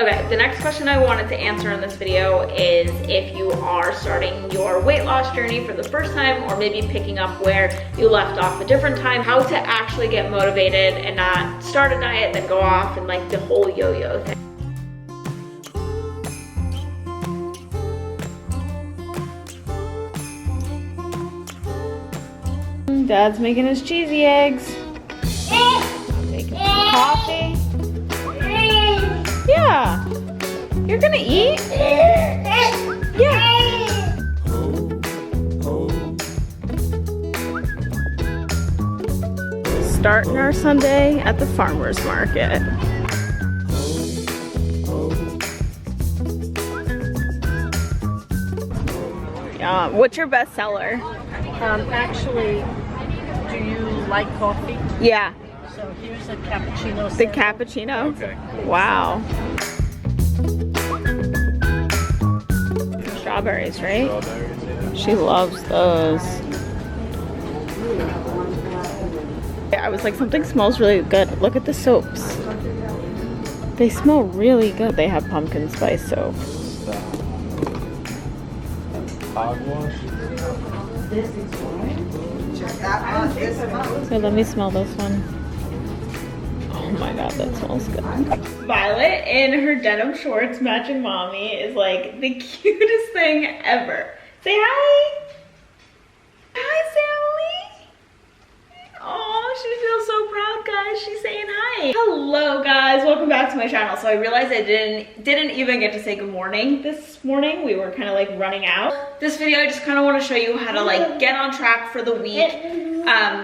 Okay, the next question I wanted to answer in this video is if you are starting your weight loss journey for the first time, or maybe picking up where you left off a different time, how to actually get motivated and not start a diet then go off and like the whole yo-yo thing. Dad's making his cheesy eggs. Taking some coffee. Yeah. You're gonna eat? Yeah. Starting our Sunday at the farmer's market. What's your best seller? Actually, do you like coffee? Yeah. So here's a cappuccino. The cappuccino? Okay. Wow. Strawberries, right? Strawberries, yeah. She loves those. I was like, something smells really good. Look at the soaps. They smell really good. They have pumpkin spice soap. Hogwash. So let me smell this one. Oh my god, that smells good. Violet in her denim shorts matching mommy is like the cutest thing ever. Say hi. Hi, Sally. Oh, she feels so proud, guys. She's saying hi. Hello, guys. Welcome back to my channel. So I realized I didn't even get to say good morning this morning. We were kind of like running out. This video, I just kind of want to show you how to like get on track for the week.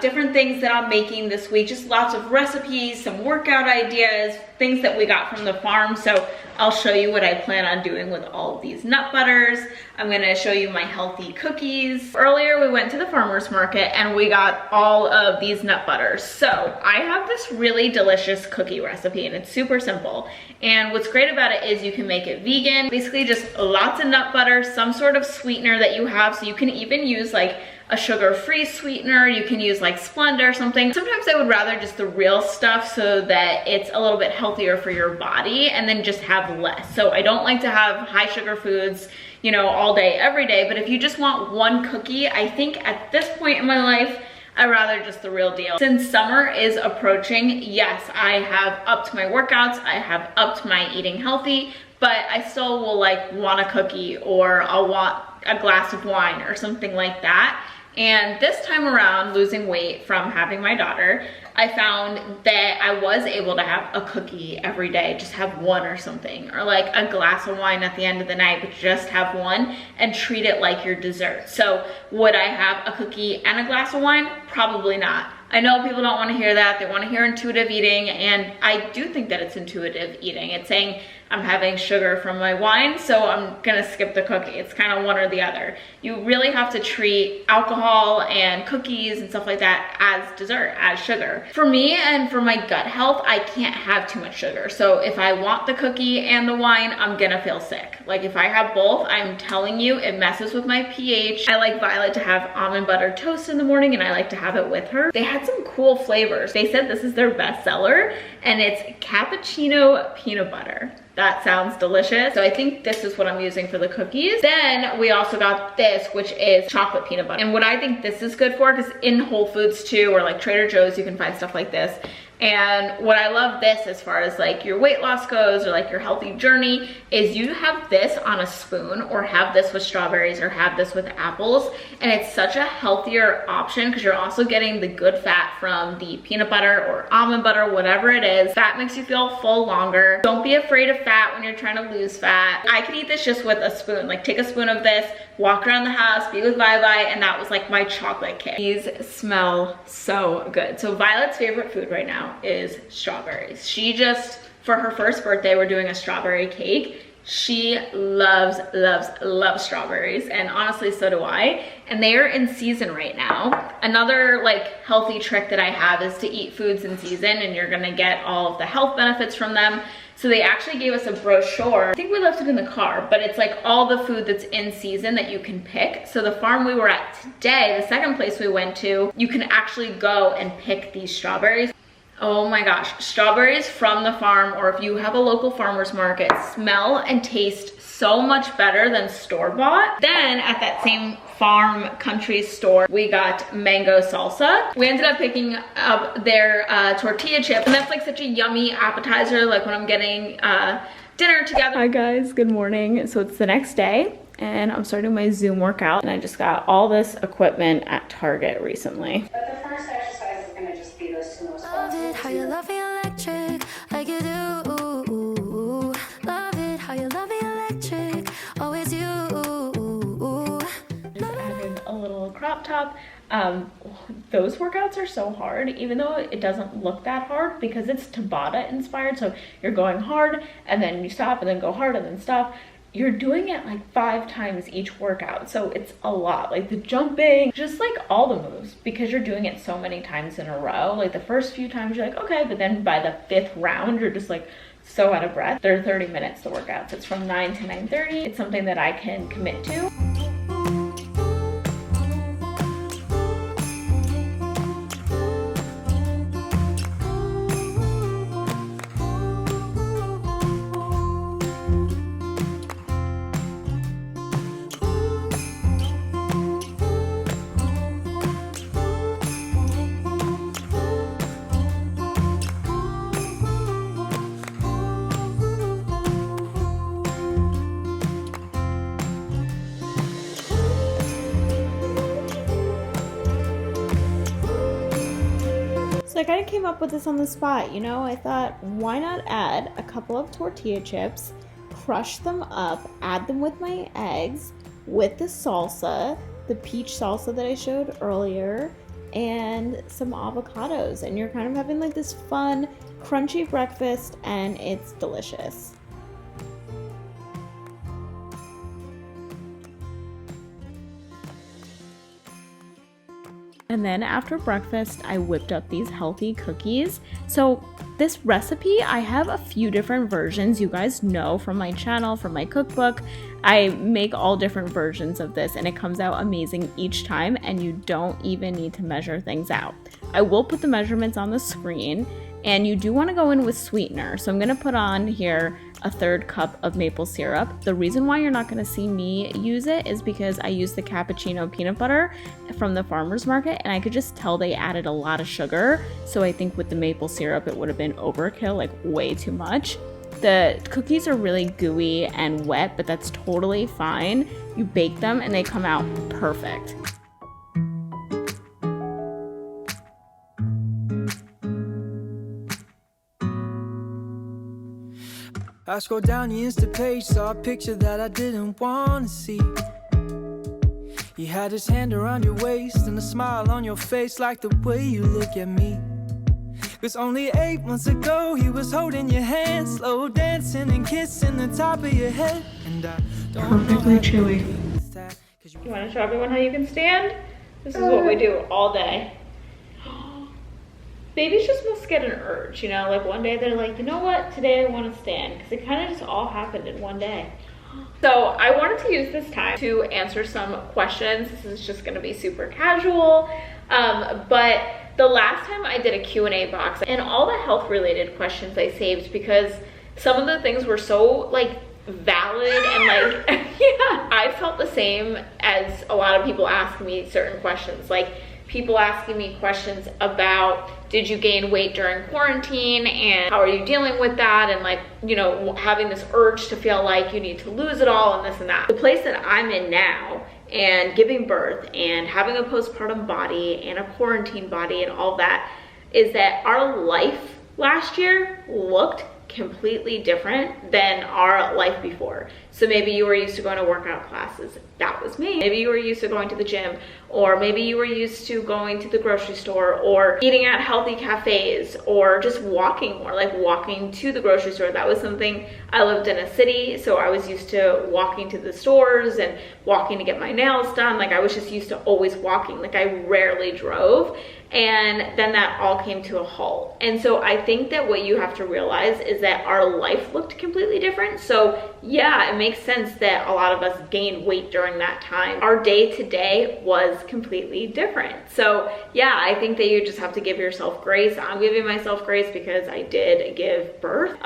Different things that I'm making this week, just lots of recipes, some workout ideas, things that we got from the farm. So I'll show you what I plan on doing with all of these nut butters. I'm gonna show you my healthy cookies. Earlier we went to the farmer's market and we got all of these nut butters. So I have this really delicious cookie recipe and it's super simple. And what's great about it is you can make it vegan. Basically just lots of nut butter, some sort of sweetener that you have. So you can even use like a sugar-free sweetener. You can use like Splenda or something. Sometimes I would rather just the real stuff so that it's a little bit healthier for your body and then just have less. So I don't like to have high sugar foods, you know, all day, every day. But if you just want one cookie, I think at this point in my life, I'd rather just the real deal. Since summer is approaching, yes, I have upped my workouts, I have upped my eating healthy, but I still will like want a cookie or I'll want a glass of wine or something like that. And this time around, losing weight from having my daughter, I found that I was able to have a cookie every day, just have one or something, or like a glass of wine at the end of the night, but just have one and treat it like your dessert. So would I have a cookie and a glass of wine? Probably not. I know people don't want to hear that. They want to hear intuitive eating, and I do think that it's intuitive eating. It's saying I'm having sugar from my wine, so I'm gonna skip the cookie. It's kind of one or the other. You really have to treat alcohol and cookies and stuff like that as dessert, as sugar. For me and for my gut health, I can't have too much sugar. So if I want the cookie and the wine, I'm gonna feel sick. Like if I have both, I'm telling you, it messes with my pH. I like Violet to have almond butter toast in the morning, and I like to have it with her. They had some cool flavors. They said this is their best seller, and it's cappuccino peanut butter. That sounds delicious. So I think this is what I'm using for the cookies. Then we also got this, which is chocolate peanut butter. And what I think this is good for, because in Whole Foods too, or like Trader Joe's, you can find stuff like this. And what I love this as far as like your weight loss goes or like your healthy journey is you have this on a spoon or have this with strawberries or have this with apples. And it's such a healthier option because you're also getting the good fat from the peanut butter or almond butter, whatever it is. Fat makes you feel full longer. Don't be afraid of fat when you're trying to lose fat. I could eat this just with a spoon, like take a spoon of this, walk around the house, be with Bye-Bye, and that was like my chocolate cake. These smell so good. So Violet's favorite food right now is strawberries. She just, for her first birthday, we're doing a strawberry cake. She loves strawberries, and honestly, so do I. And they are in season right now. Another like healthy trick that I have is to eat foods in season, and you're gonna get all of the health benefits from them. So they actually gave us a brochure. I think we left it in the car, but it's like all the food that's in season that you can pick. So the farm we were at today, the second place we went to, you can actually go and pick these strawberries. Oh my gosh, strawberries from the farm, or if you have a local farmer's market, smell and taste so much better than store-bought. Then at that same farm country store, we got mango salsa. We ended up picking up their tortilla chip, and that's like such a yummy appetizer, like when I'm getting dinner together. Hi guys, good morning. So it's the next day, and I'm starting my Zoom workout, and I just got all this equipment at Target recently. But the first exercise is gonna just be those two most Love it how you love me electric, like you do. Love it how you love me electric, always you. Just added a little crop top. Those workouts are so hard, even though it doesn't look that hard because it's Tabata inspired. So you're going hard and then you stop and then go hard and then stop. You're doing it like 5 times each workout, so it's a lot. Like the jumping, just like all the moves, because you're doing it so many times in a row. Like the first few times you're like, okay, but then by the 5th round, you're just like so out of breath. They're 30 minutes, the workouts. It's from 9 to 9:30. It's something that I can commit to. So I kind of came up with this on the spot, you know. I thought, why not add a couple of tortilla chips, crush them up, add them with my eggs, with the salsa, the peach salsa that I showed earlier, and some avocados. And you're kind of having like this fun, crunchy breakfast, and it's delicious. And then after breakfast, I whipped up these healthy cookies. So this recipe, I have a few different versions. You guys know from my channel, from my cookbook, I make all different versions of this, and it comes out amazing each time, and you don't even need to measure things out. I will put the measurements on the screen, and you do want to go in with sweetener. So I'm going to put on here a 1/3 cup of maple syrup. The reason why you're not going to see me use it is because I use the cappuccino peanut butter from the farmer's market, and I could just tell they added a lot of sugar. So I think with the maple syrup, it would have been overkill, like way too much. The cookies are really gooey and wet, but that's totally fine. You bake them and they come out perfect. I scrolled down the Insta page, saw a picture that I didn't want to see. He had his hand around your waist and a smile on your face, like the way you look at me. 'Cause only 8 months ago he was holding your hand, slow dancing and kissing the top of your head. And I don't Perfectly chewy. You You want to show everyone how you can stand? This is what we do all day. Babies just must get an urge, you know, like one day they're like, you know what, today I want to stand, because it kind of just all happened in one day. So I wanted to use this time to answer some questions. This is just going to be super casual, but the last time I did a Q&A box, and all the health related questions I saved because some of the things were so like valid and like, yeah, I felt the same as a lot of people ask me certain questions, like people asking me questions about, did you gain weight during quarantine and how are you dealing with that, and like, you know, having this urge to feel like you need to lose it all and this and that. The place that I'm in now, and giving birth and having a postpartum body and a quarantine body and all that, is that our life last year looked completely different than our life before. So maybe you were used to going to workout classes. That was me. Maybe you were used to going to the gym, or maybe you were used to going to the grocery store or eating at healthy cafes, or just walking more, like walking to the grocery store. That was something, I lived in a city, so I was used to walking to the stores and walking to get my nails done. Like I was just used to always walking. Like I rarely drove. And then that all came to a halt. And so I think that what you have to realize is that our life looked completely different. So yeah, it makes sense that a lot of us gained weight during that time. Our day to day was completely different. So yeah, I think that you just have to give yourself grace. I'm giving myself grace because I did give birth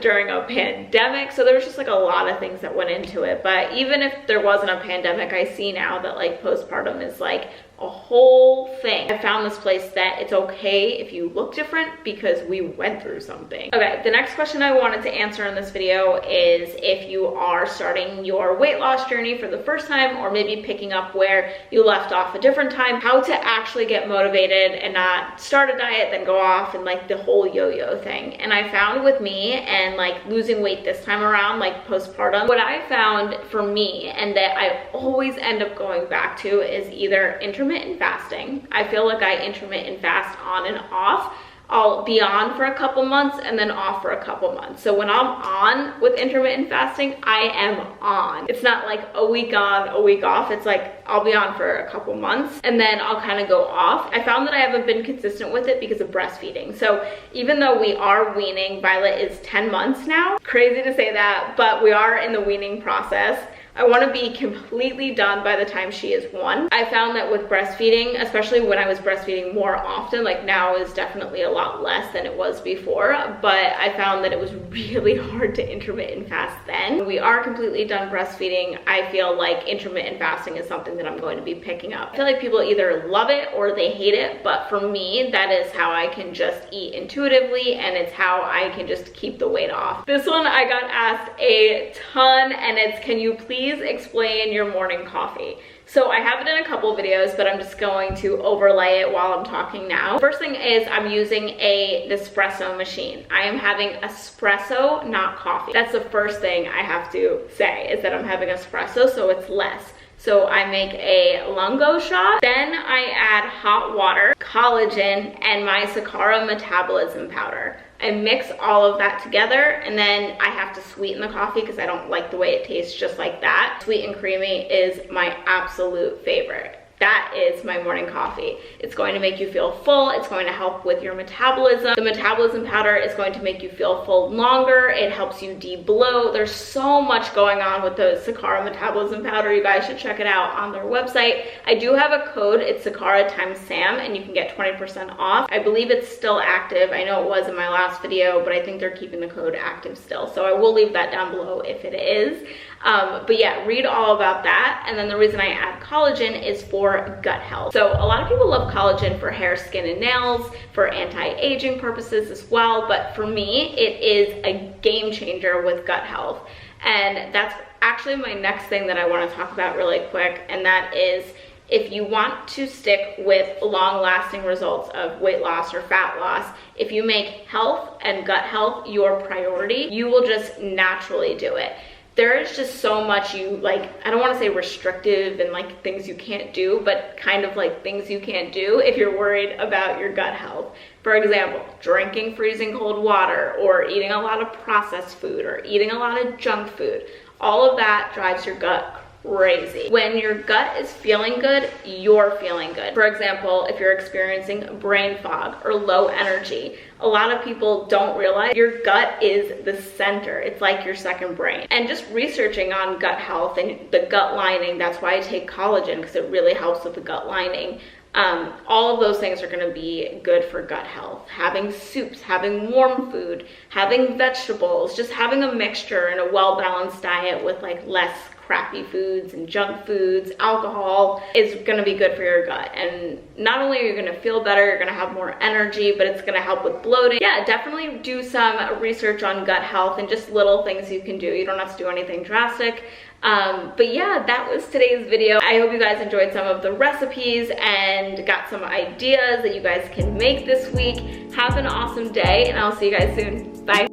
during a pandemic. So there was just like a lot of things that went into it. But even if there wasn't a pandemic, I see now that like postpartum is like a whole thing. I found this place that it's okay if you look different because we went through something. Okay, the next question I wanted to answer in this video is if you are starting your weight loss journey for the first time, or maybe picking up where you left off a different time, how to actually get motivated and not start a diet then go off and like the whole yo-yo thing. And I found with me and like losing weight this time around, like postpartum, what I found for me and that I always end up going back to is either intermittent fasting. I feel like I intermittent fast on and off. I'll be on for a couple months and then off for a couple months. So when I'm on with intermittent fasting, I am on. It's not like a week on, a week off. It's like I'll be on for a couple months and then I'll kind of go off. I found that I haven't been consistent with it because of breastfeeding. So even though we are weaning, Violet is 10 months now. Crazy to say that, but we are in the weaning process. I want to be completely done by the time she is 1. I found that with breastfeeding, especially when I was breastfeeding more often, like now is definitely a lot less than it was before, but I found that it was really hard to intermittent fast then. When we are completely done breastfeeding, I feel like intermittent fasting is something that I'm going to be picking up. I feel like people either love it or they hate it, but for me, that is how I can just eat intuitively, and it's how I can just keep the weight off. This one I got asked a ton, and it's, can you please explain your morning coffee? So I have it in a couple videos, but I'm just going to overlay it while I'm talking now. First thing is I'm using a Nespresso machine. I am having espresso, not coffee. That's the first thing I have to say, is that I'm having espresso, so it's less. So I make a lungo shot, then I add hot water, collagen, and my Sakara metabolism powder. I mix all of that together, and then I have to sweeten the coffee because I don't like the way it tastes just like that. Sweet and creamy is my absolute favorite. That is my morning coffee. It's going to make you feel full. It's going to help with your metabolism. The metabolism powder is going to make you feel full longer. It helps you de-bloat. There's so much going on with the Sakara metabolism powder. You guys should check it out on their website. I do have a code. It's Sakara times Sam, and you can get 20% off. I believe it's still active. I know it was in my last video, but I think they're keeping the code active still. So I will leave that down below if it is. But yeah, read all about that. And then the reason I add collagen is for gut health. So a lot of people love collagen for hair, skin, and nails, for anti-aging purposes as well. But for me, it is a game changer with gut health. And that's actually my next thing that I want to talk about really quick. And that is, if you want to stick with long-lasting results of weight loss or fat loss, if you make health and gut health your priority, you will just naturally do it. There is just so much you like, I don't want to say restrictive and like things you can't do, but kind of like things you can't do if you're worried about your gut health. For example, drinking freezing cold water, or eating a lot of processed food, or eating a lot of junk food. All of that drives your gut crazy. When your gut is feeling good, you're feeling good. For example, if you're experiencing brain fog or low energy, a lot of people don't realize your gut is the center. It's like your second brain. And just researching on gut health and the gut lining, that's why I take collagen, because it really helps with the gut lining. All of those things are going to be good for gut health. Having soups, having warm food, having vegetables, just having a mixture and a well-balanced diet with like less crappy foods and junk foods, alcohol, is going to be good for your gut. And not only are you going to feel better, you're going to have more energy, but it's going to help with bloating. Yeah, definitely do some research on gut health and just little things you can do. You don't have to do anything drastic. But yeah, that was today's video. I hope you guys enjoyed some of the recipes and got some ideas that you guys can make this week. Have an awesome day, and I'll see you guys soon. Bye.